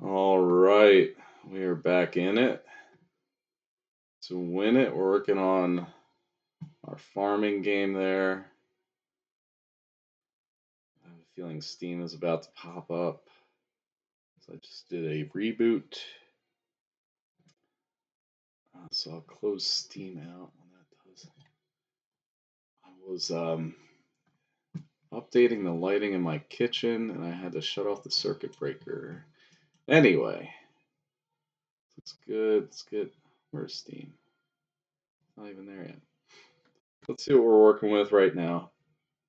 All right, we are back in it. To win it, we're working on our farming game there. I have a feeling Steam is about to pop up. So I just did a reboot. So I'll close Steam out when that does. I was updating the lighting in my kitchen and I had to shut off the circuit breaker. Anyway, it's good. It's good. Where's Steam? Not even there yet. Let's see what we're working with right now.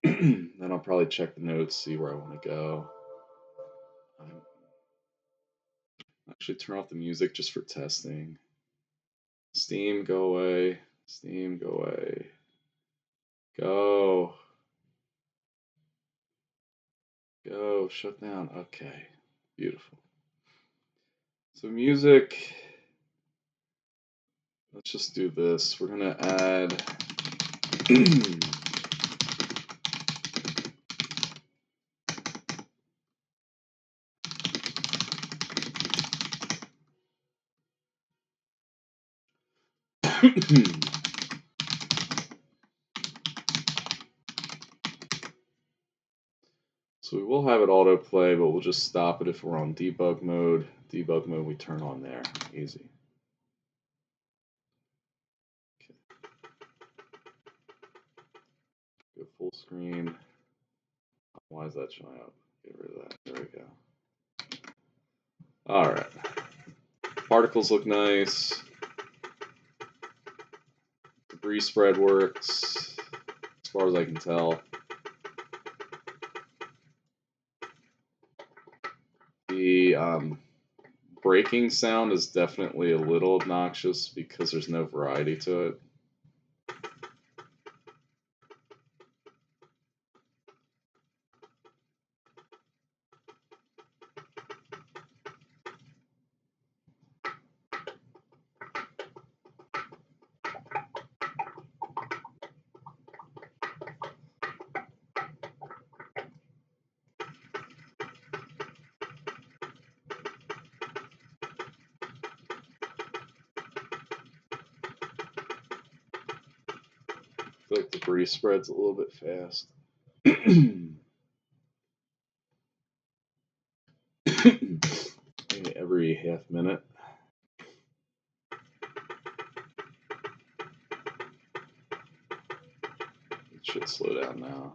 Then I'll probably check the notes, see where I want to go. Actually, turn off the music just for testing. Steam, go away. Steam, go away. Go. Go. Shut down. Okay. Beautiful. So music. Let's just do this. We're going to add... So we will have it autoplay, but we'll just stop it if we're on debug mode. Debug mode we turn on there. Easy. Okay. Go full screen. Why is that showing up? Get rid of that. There we go. All right. Particles look nice. Debris spread works, as far as I can tell. The breaking sound is definitely a little obnoxious because there's no variety to it. I feel like debris spreads a little bit fast. Maybe every half minute. It should slow down now.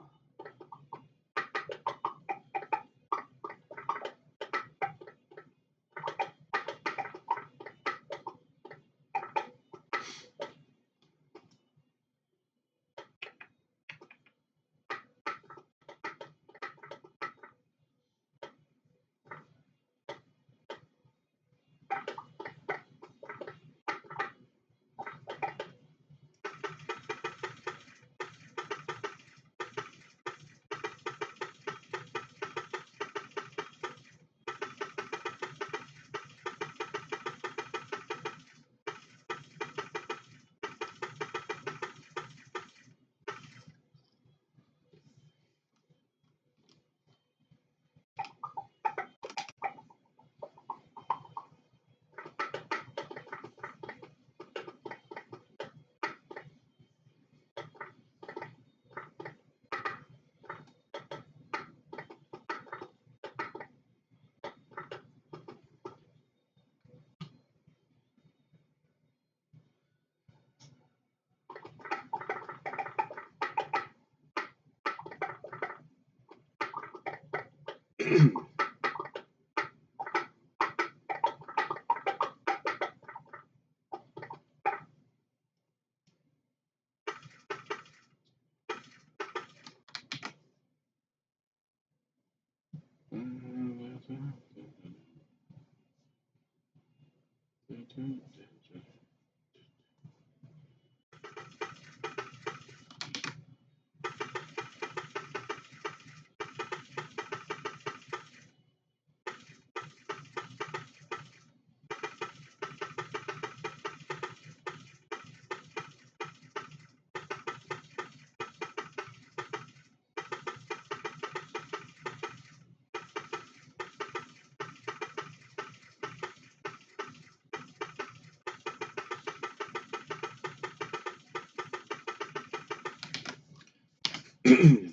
I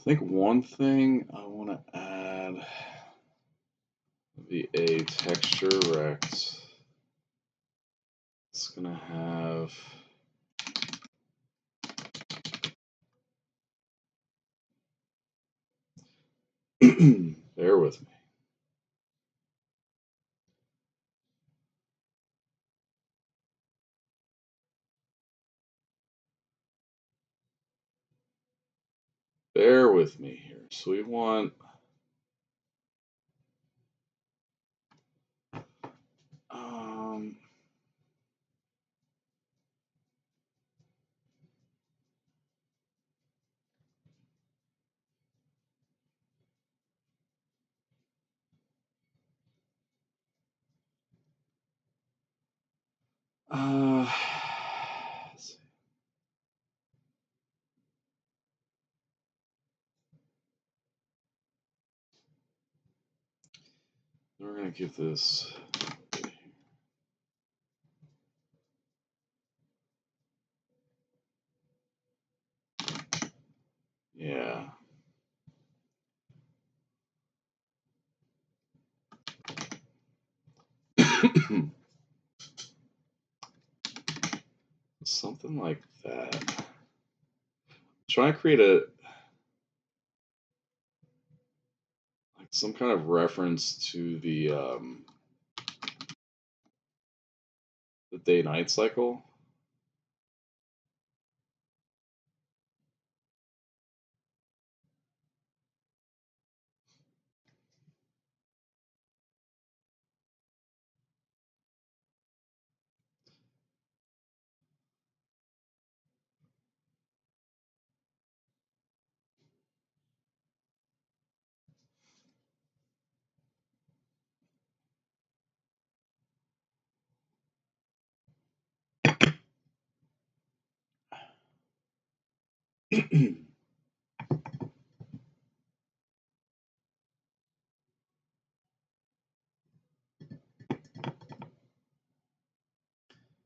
think one thing I want to add would be a texture rect. It's going to have bear with me. Bear with me here. So we want um, let's see. We're going to give this yeah. Something like that. Try to create a like some kind of reference to the day-night cycle.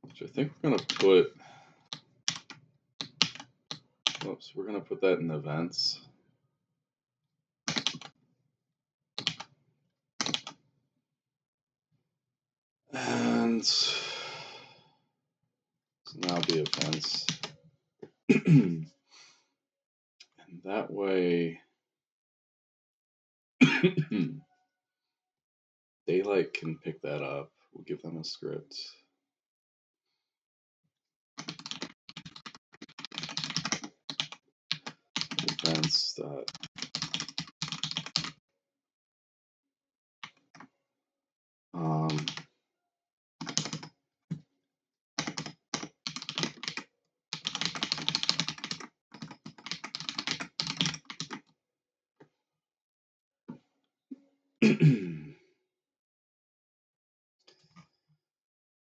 Which I think we're going to put. Oops, we're going to put that in events. And so now be events. And that way, Daylight can pick that up. We'll give them a script. Events dot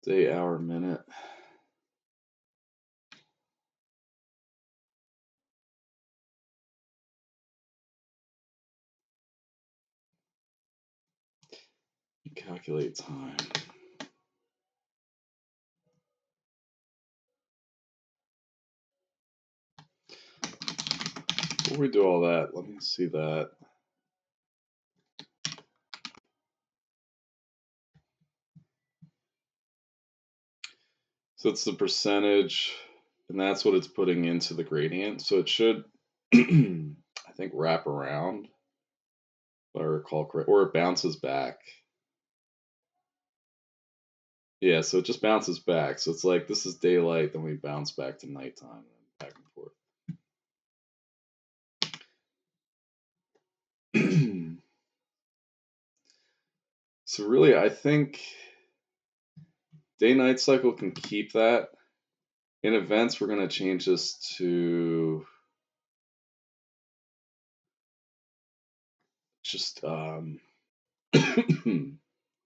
day, hour, minute. Calculate time. Before we do all that, let me see that. So it's the percentage, and that's what it's putting into the gradient. So it should, I think, wrap around, if I recall correct, or it bounces back. Yeah, so it just bounces back. So it's like this is daylight, then we bounce back to nighttime, and back and forth. So really, I think day-night cycle can keep that. In events, we're going to change this to just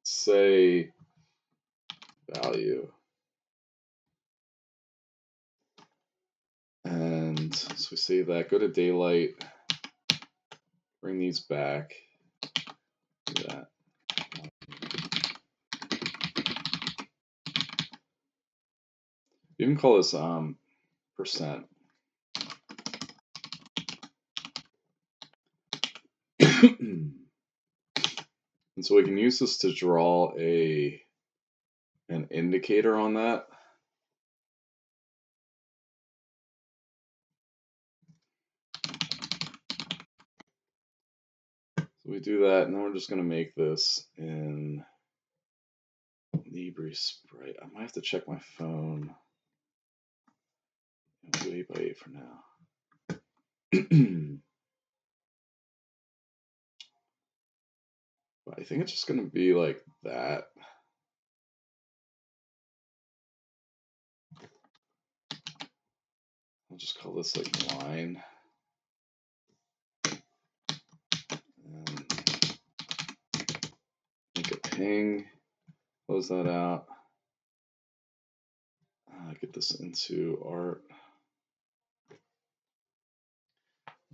say value. And so we save that, go to daylight, bring these back, do that. You can call this percent. And so we can use this to draw an indicator on that. So we do that, and then we're just going to make this in Libre Sprite. I might have to check my phone. I'll do 8x8 for now. But I think it's just going to be like that. I'll just call this like line. And make a ping. Close that out. Get this into art. I'll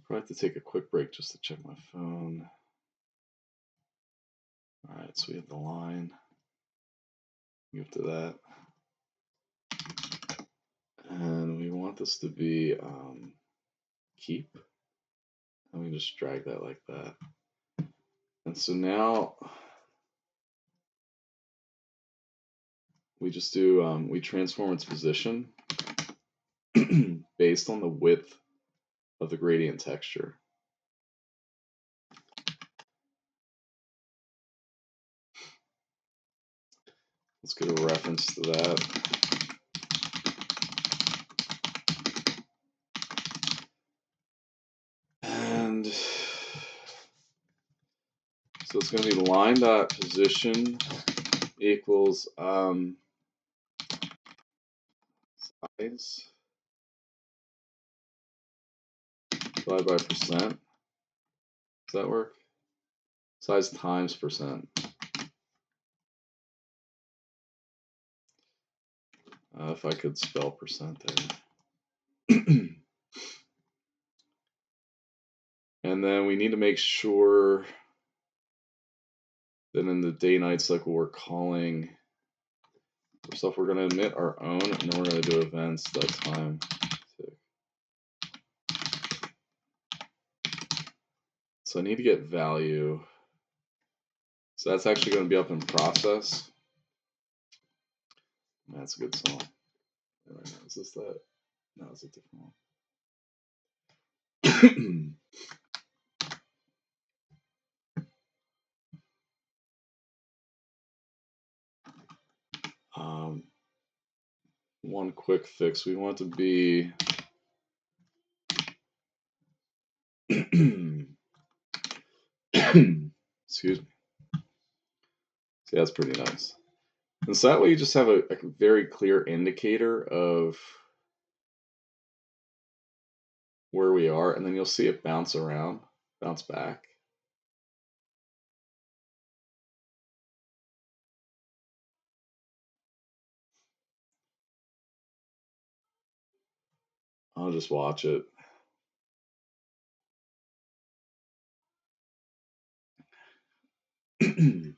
probably have to take a quick break just to check my phone. All right, so we have the line. Move to that. And we want this to be keep. And we just drag that like that. And so now we just do, we transform its position based on the width of the gradient texture. Let's get a reference to that. And so it's going to be line dot position equals size divided by percent. Does that work? Size times percent. If I could spell percent there. And then we need to make sure that in the day-night cycle we're calling, first off we're going to emit our own, and then we're going to do events.time. So I need to get value. So that's actually going to be up in process. That's a good song. Is this that? No, it's a different one. One quick fix. We want to be excuse me. See, that's pretty nice. And so that way you just have a very clear indicator of where we are, and then you'll see it bounce around, bounce back. I'll just watch it. I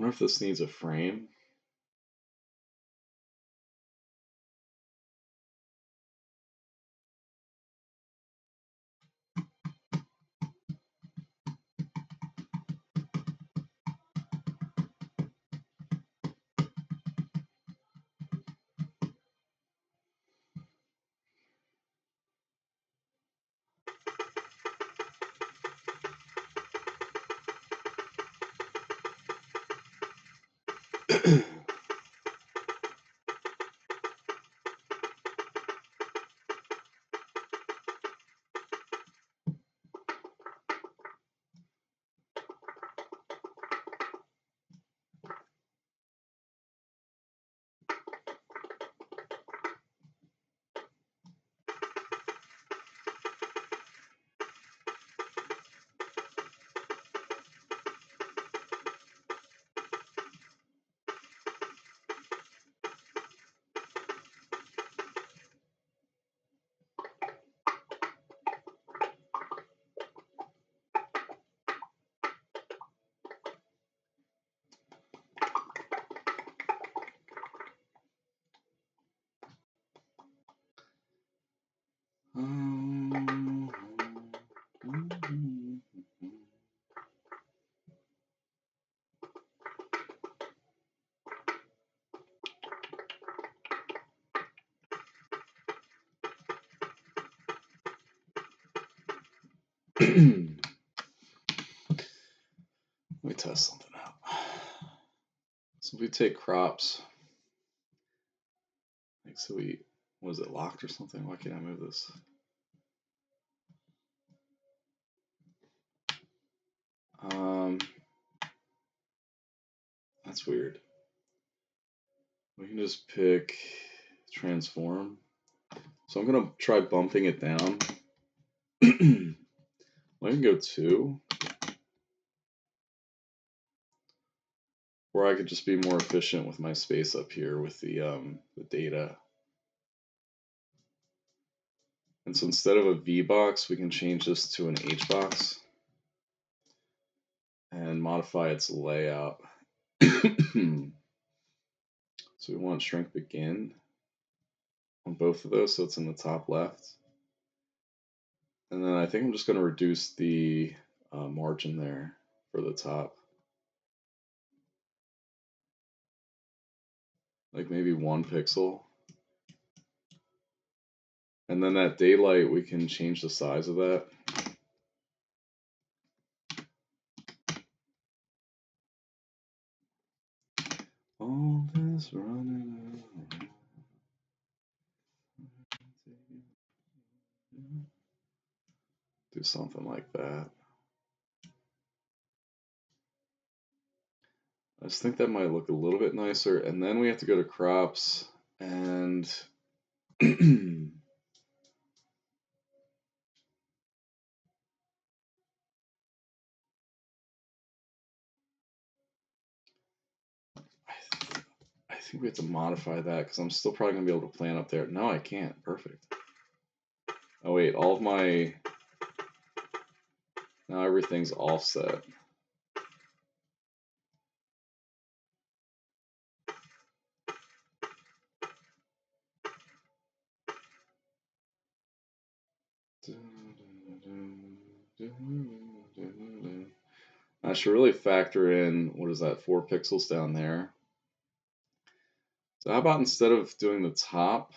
wonder if this needs a frame. test something out. So if we take crops, like so we, was it locked or something? Why can't I move this? That's weird. We can just pick transform. So I'm gonna try bumping it down. I can go 2. Or I could just be more efficient with my space up here with the data. And so instead of a V box, we can change this to an H box and modify its layout. So we want shrink begin on both of those, so it's in the top left. And then I think I'm just going to reduce the margin there for the top. Like maybe 1 pixel. And then that daylight, we can change the size of that. All this running around. Do something like that. I just think that might look a little bit nicer. And then we have to go to crops and I think we have to modify that because I'm still probably going to be able to plant up there. No, I can't. Perfect. Oh, wait. All of my... Now everything's offset. I should really factor in, what is that, 4 pixels down there. So how about instead of doing the top,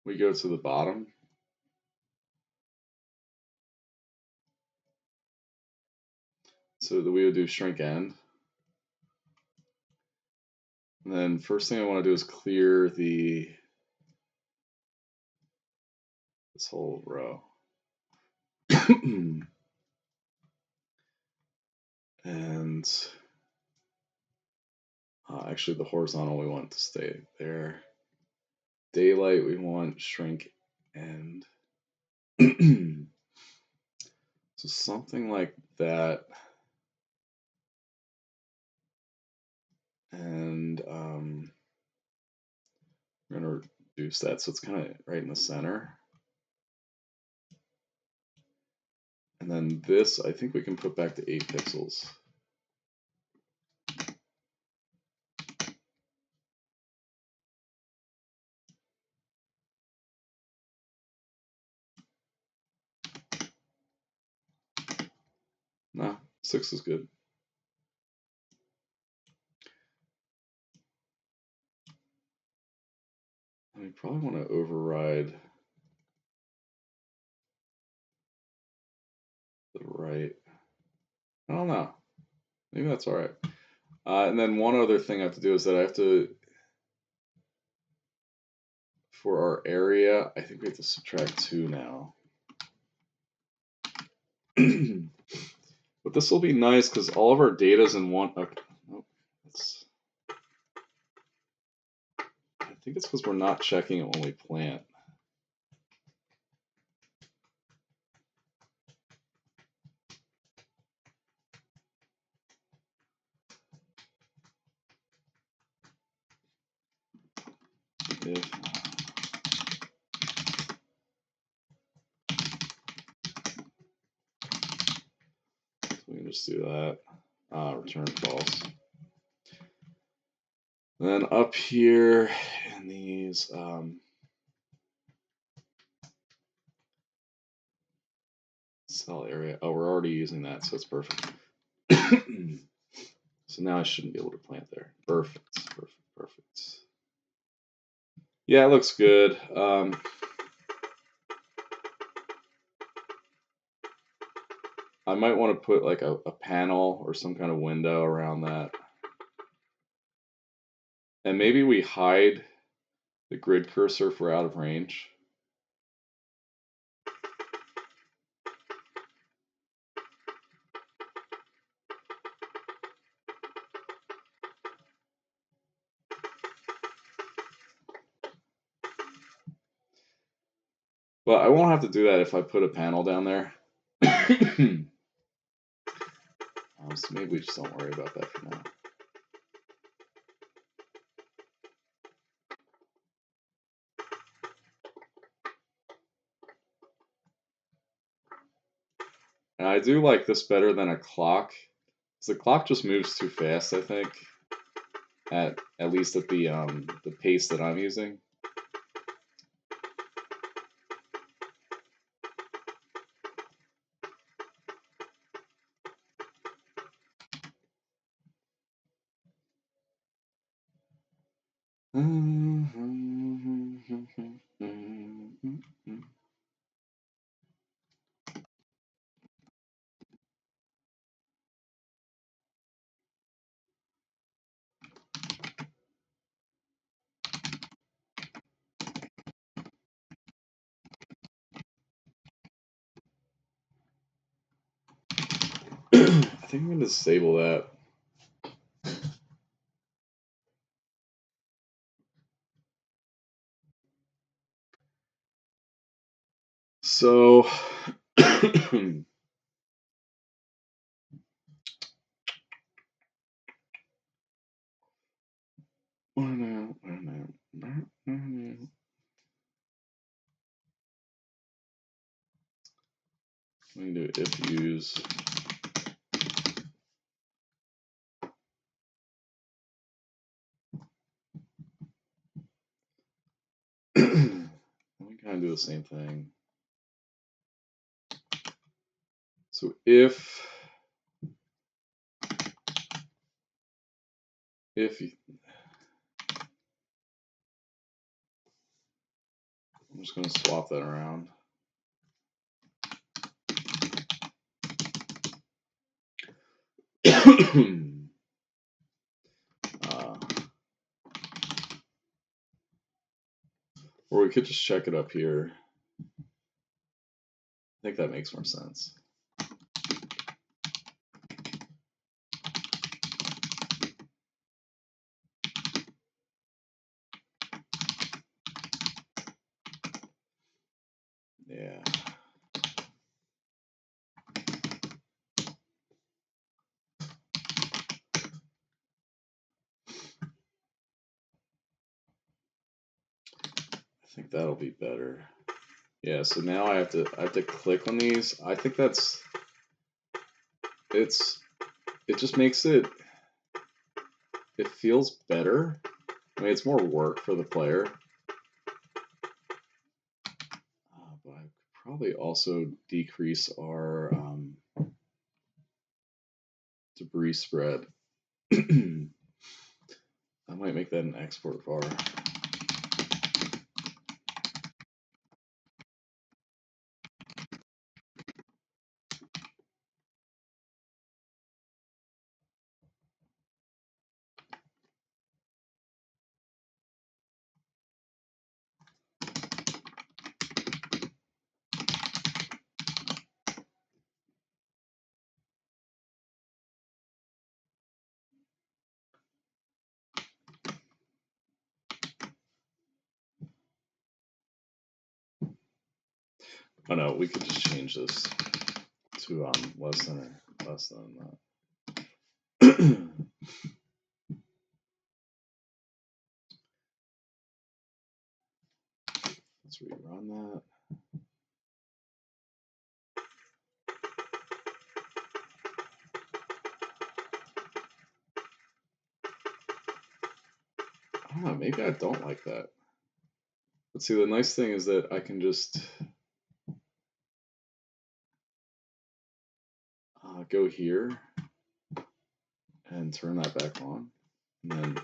we go to the bottom. So that we would do shrink end. And then first thing I want to do is clear this whole row. And actually the horizontal we want to stay there. Daylight we want shrink end. So something like that. And we're going to reduce that so it's kind of right in the center. And then this, I think we can put back to 8 pixels. Nah, 6 is good. And we probably want to override the right. I don't know. Maybe that's all right. And then one other thing I have to do is that I have to, for our area, I think we have to subtract 2 now. But this will be nice because all of our data is in one. Okay. Nope. I think it's because we're not checking it when we plant. If we can just do that. Return false. Then up here in these cell area. Oh, we're already using that, so it's perfect. So now I shouldn't be able to plant there. Perfect, perfect, perfect. Yeah, it looks good. I might want to put like a panel or some kind of window around that. And maybe we hide the grid cursor for out of range. But I won't have to do that if I put a panel down there. So maybe we just don't worry about that for now. And I do like this better than a clock. The clock just moves too fast, I think. At least at the pace that I'm using. I think I'm going to disable that. So, we can do if use. We kind of do the same thing. So if I'm just going to swap that around. Or we could just check it up here. I think that makes more sense. Yeah. I think that'll be better. Yeah, so now I have to click on these. I think it just makes it feels better. I mean, it's more work for the player. But I could probably also decrease our debris spread. I might make that an export var. Oh no, we could just change this to less than that. Let's rerun that. I don't know, maybe I don't like that. But see, the nice thing is that I can just go here and turn that back on, and then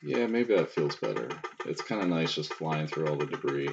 Yeah, maybe that feels better. It's kind of nice just flying through all the debris.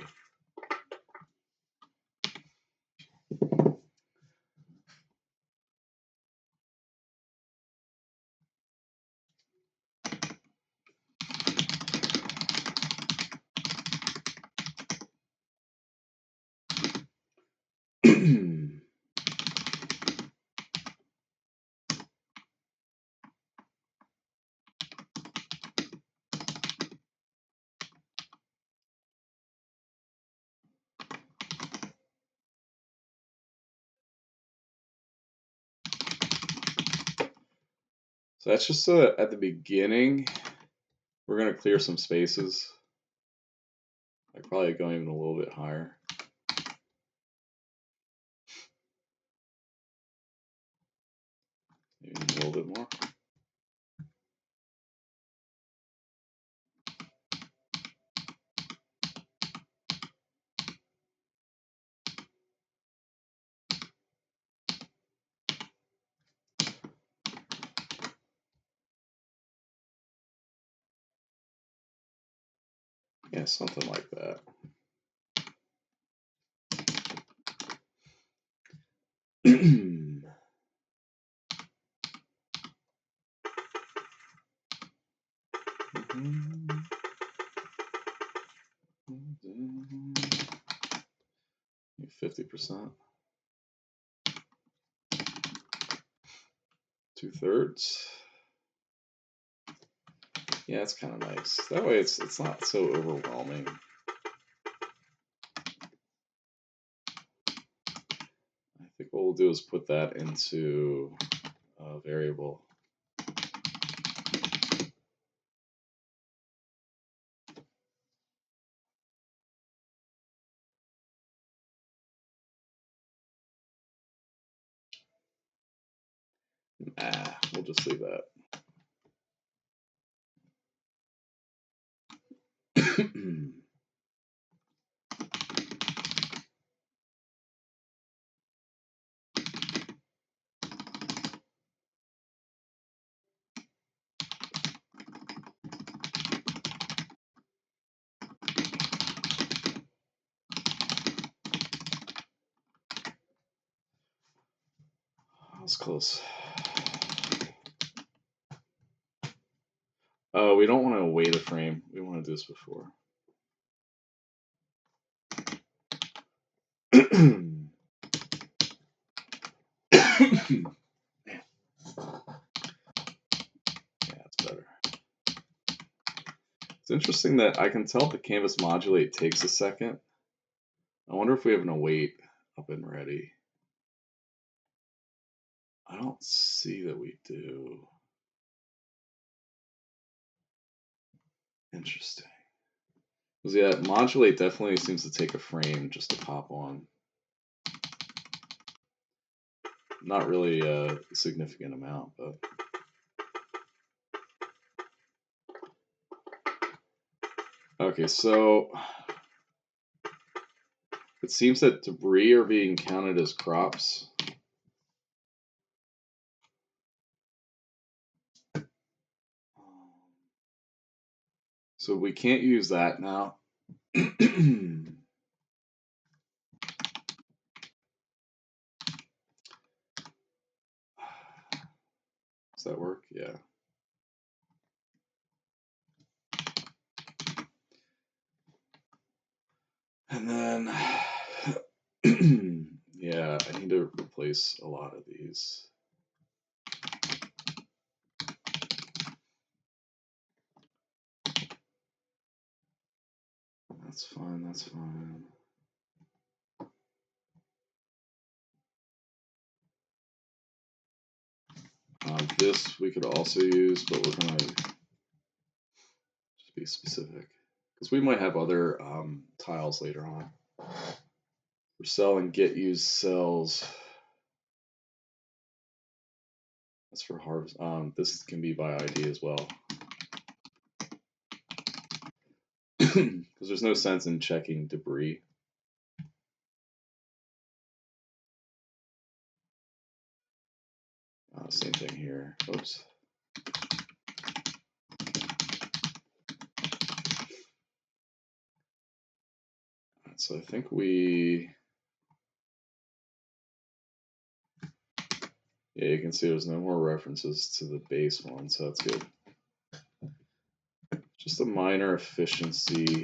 So that's just at the beginning. We're going to clear some spaces. I probably go even a little bit higher. Maybe a little bit more. Yeah, something like that. Maybe 50%. 2/3. Yeah, it's kind of nice. That way it's not so overwhelming. I think what we'll do is put that into a variable. Nah, we'll just leave that. That was close. Oh, we don't want to wait a frame. We want to do this before. Yeah, that's better. It's interesting that I can tell the canvas modulate takes a second. I wonder if we have an await up and ready. I don't see that we do. Interesting. Because yeah, modulate definitely seems to take a frame just to pop on. Not really a significant amount, but. Okay, so it seems that debris are being counted as crops. So we can't use that now. Does that work? Yeah. And then, yeah, I need to replace a lot of these. That's fine, that's fine. This we could also use, but we're going to just be specific. Because we might have other tiles later on. We're selling get used cells. That's for harvest. This can be by ID as well. Because there's no sense in checking debris. Same thing here. Oops. so I think we... Yeah, you can see there's no more references to the base one, so that's good. Just a minor efficiency.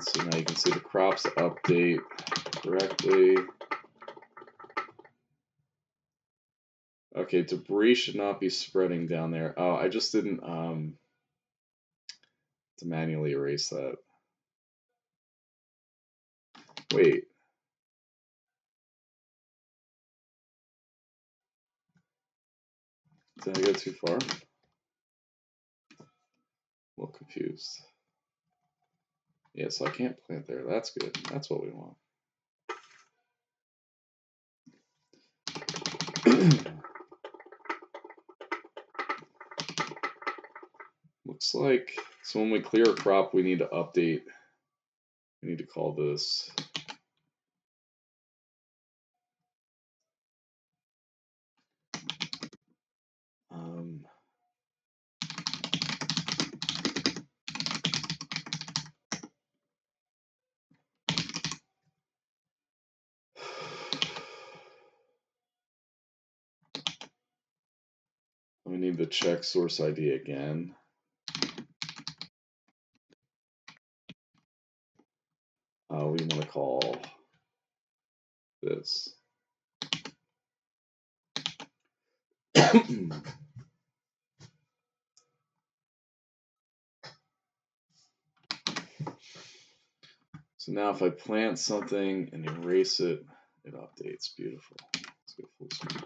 So now you can see the crops update correctly. Okay, debris should not be spreading down there. Oh, I just didn't to manually erase that. Wait. Did I go too far? A little confused. Yeah, so I can't plant there. That's good. That's what we want. Looks like, so when we clear a crop, we need to update. We need to call this we need to check source ID again. We want to call this. So now if I plant something and erase it, it updates. Beautiful. Let's go full screen.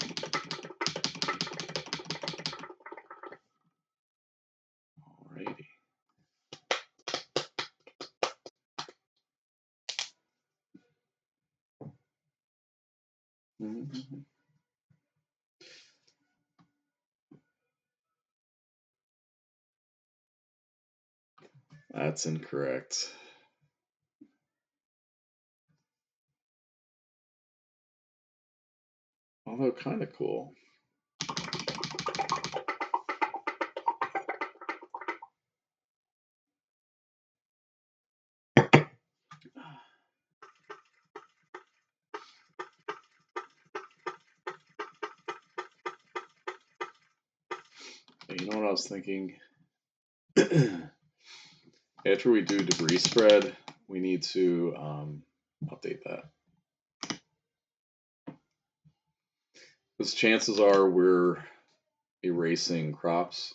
Alrighty. That's incorrect. Although kind of cool. You know what I was thinking? After we do debris spread, we need to update that. Because chances are we're erasing crops.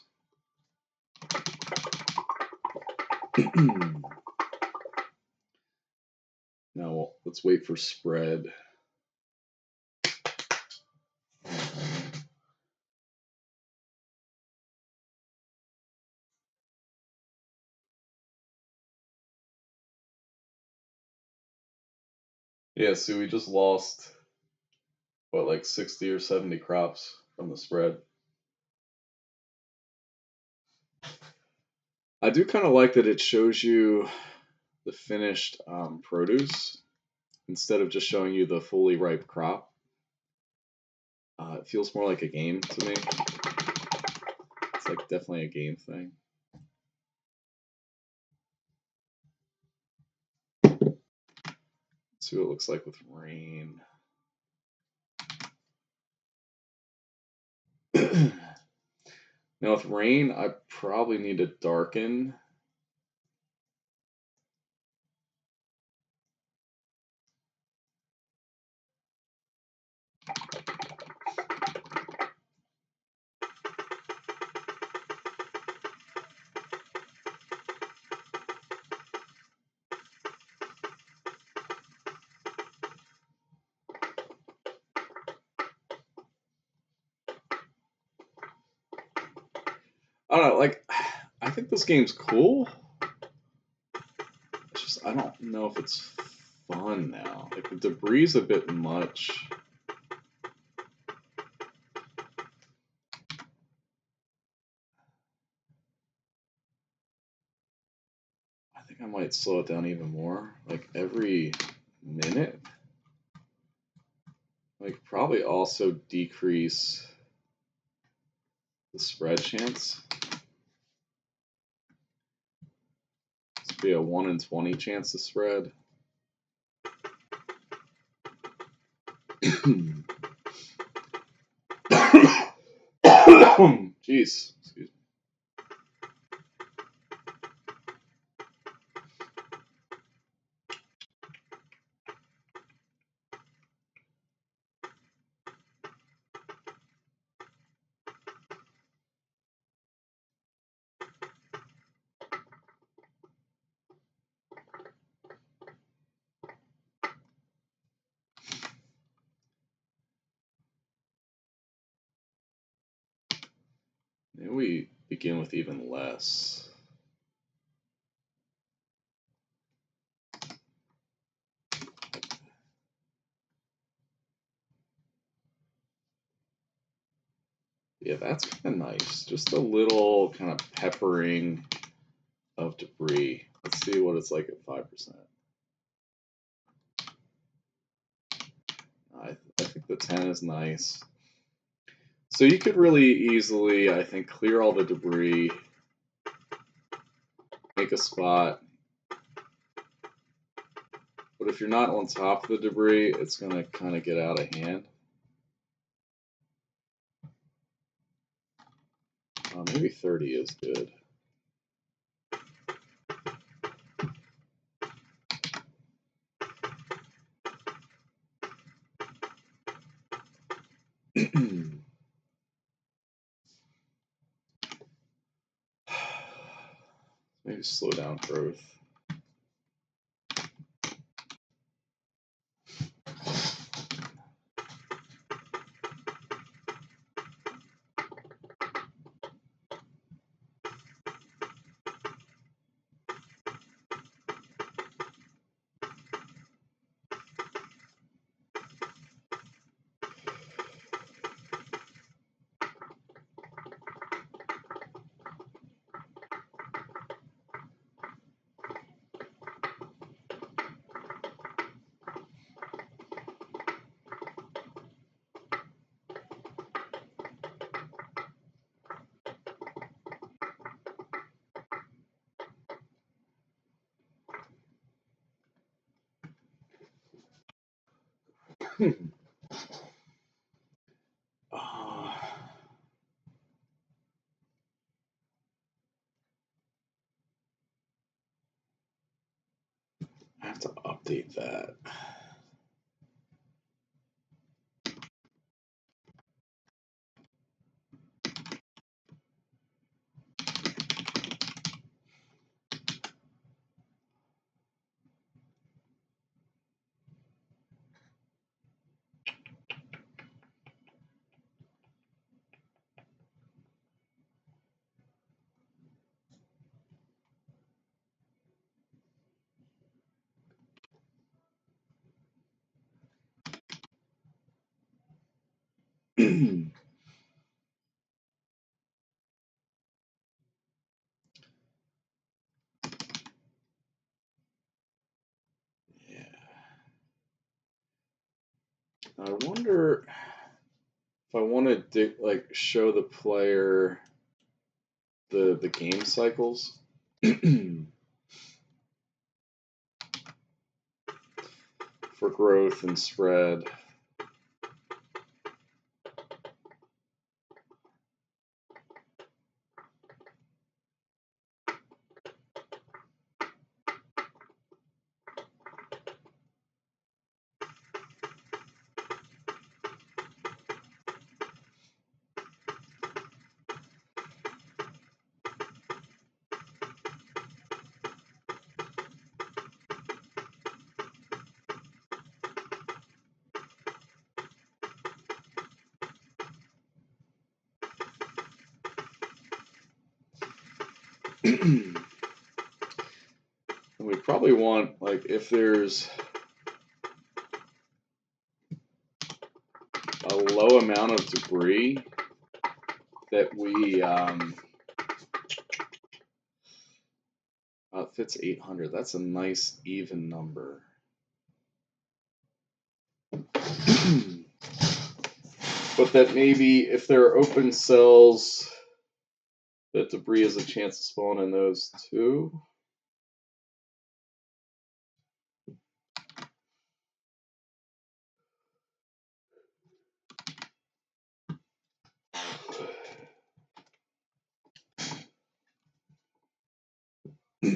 Now let's wait for spread. Yeah, so we just lost, what, like 60 or 70 crops from the spread. I do kind of like that it shows you the finished produce instead of just showing you the fully ripe crop. It feels more like a game to me. It's like definitely a game thing. Let's see what it looks like with rain. Now with rain, I probably need to darken. I don't know, like, I think this game's cool. It's just, I don't know if it's fun now. Like, the debris is a bit much. I think I might slow it down even more. Like, every minute. Like, probably also decrease the spread chance. Be a 1 in 20 chance to spread. Jeez, excuse me. Maybe we begin with even less. Yeah, that's kind of nice. Just a little kind of peppering of debris. Let's see what it's like at 5%. I think the 10 is nice. So you could really easily, I think, clear all the debris, make a spot. But if you're not on top of the debris, it's going to kind of get out of hand. Maybe 30 is good. Maybe slow down growth. I have to update that. I wonder if I want to show the player the game cycles. For growth and spread. We probably want, like, if there's a low amount of debris that we it fits 800. That's a nice even number. But that maybe if there are open cells, that debris has a chance to spawn in those too. I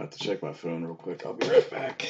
have to check my phone real quick. I'll be right back.